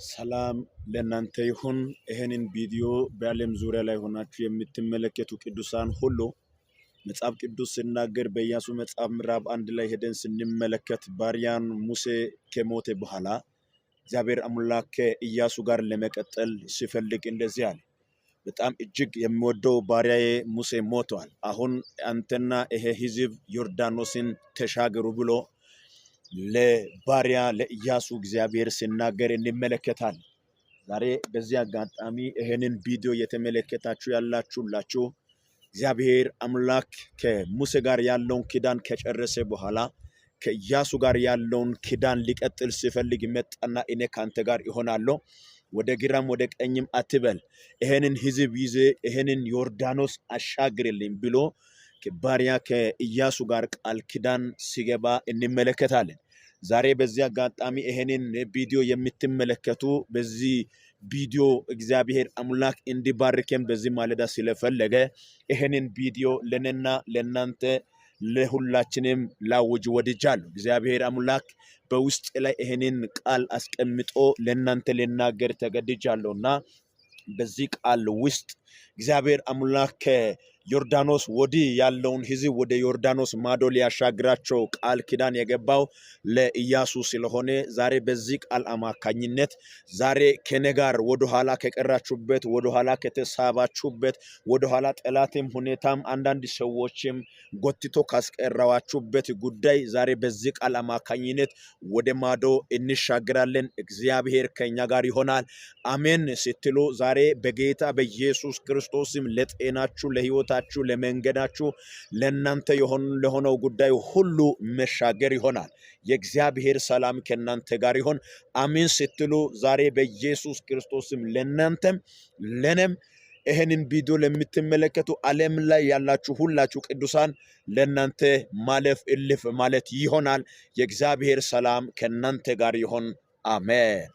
ሰላም ለእናንተ ይሁን። ይሄንን ቪዲዮ በዓለም ዙሪያ ላይ ሆናችሁ የምትመለከቱ ቅዱሳን ሁሉ መጽሐፍ ቅዱስ ሲናገር በኢያሱ መጽሐፍ ምዕራፍ 1 ላይ ሄደን ስንመለከት ባሪያን ሙሴ ከሞተ በኋላ እግዚአብሔር አምላክ ከኢያሱ ጋር ለመቀጠል ሲፈልግ እንደዚህ አለ። በጣም እጅግ የሚወደው ባሪያዬ ሙሴ ሞቷል። አሁን አንተና ይሄ ሕዝብ ዮርዳኖስን ተሻገሩ ብሎ ለባሪያ ለኢያሱ እግዚአብሔር ሲናገር እንመለከታለን። ዛሬ በዚህ አጋጣሚ ይሄንን ቪዲዮ የተመለከታችሁ ያላችሁላችሁ እግዚአብሔር አምላክ ከሙሴ ጋር ያለውን ኪዳን ከጨረሰ በኋላ ከኢያሱ ጋር ያለውን ኪዳን ሊቀጥል ሲፈልግ መጣና እኔ ካንተ ጋር እሆናለሁ፣ ወደ ግራም ወደ ቀኝም አትበል፣ ይሄንን ሕዝብ ይዘ ይሄንን ዮርዳኖስ አሻግርልኝ ብሎ ከባሪያ ከኢያሱ ጋር ቃል ኪዳን ሲገባ እንመለከታለን። ዛሬ በዚህ አጋጣሚ ይሄንን ቪዲዮ የምትመለከቱ በዚህ ቪዲዮ እግዚአብሔር አምላክ እንዲባርከን በዚህ ማለዳ ስለፈለገ ይሄንን ቪዲዮ ለነና ለናንተ ለሁላችንም ላውጅ ወድጃለሁ። እግዚአብሔር አምላክ በውስጥ ላይ ይሄንን ቃል አስቀምጦ ለናንተ ለናገር ተገድጃለሁና በዚህ ቃል ውስጥ እግዚአብሔር አምላክ ዮርዳኖስ ወዲህ ያለውን ሕዝብ ወደ ዮርዳኖስ ማዶ ሊያሻግራቸው ቃል ኪዳን የገባው ለኢያሱ ስለሆነ ዛሬ በዚህ ቃል አማካኝነት ዛሬ ከኔ ጋር ወደ ኋላ ከቀራችሁበት ወደ ኋላ ከተሳባችሁበት ወደ ኋላ ጠላትም ሁኔታም አንዳንድ ሰዎችም ጎትቶ ካስቀራዋችሁበት ጉዳይ ዛሬ በዚህ ቃል አማካኝነት ወደ ማዶ እንሻገራለን። እግዚአብሔር ከኛ ጋር ይሆናል። አሜን ስትሉ ዛሬ በጌታ በኢየሱስ ክርስቶስም ለጤናችሁ ለሕይወት ለመንገዳችሁ ለእናንተ ለሆነው ጉዳይ ሁሉ መሻገር ይሆናል። የእግዚአብሔር ሰላም ከእናንተ ጋር ይሆን። አሜን ስትሉ ዛሬ በኢየሱስ ክርስቶስም ለእናንተም ለኔም ይሄንን ቪዲዮ ለምትመለከቱ ዓለም ላይ ያላችሁ ሁላችሁ ቅዱሳን ለእናንተ ማለፍ እልፍ ማለት ይሆናል። የእግዚአብሔር ሰላም ከእናንተ ጋር ይሆን። አሜን።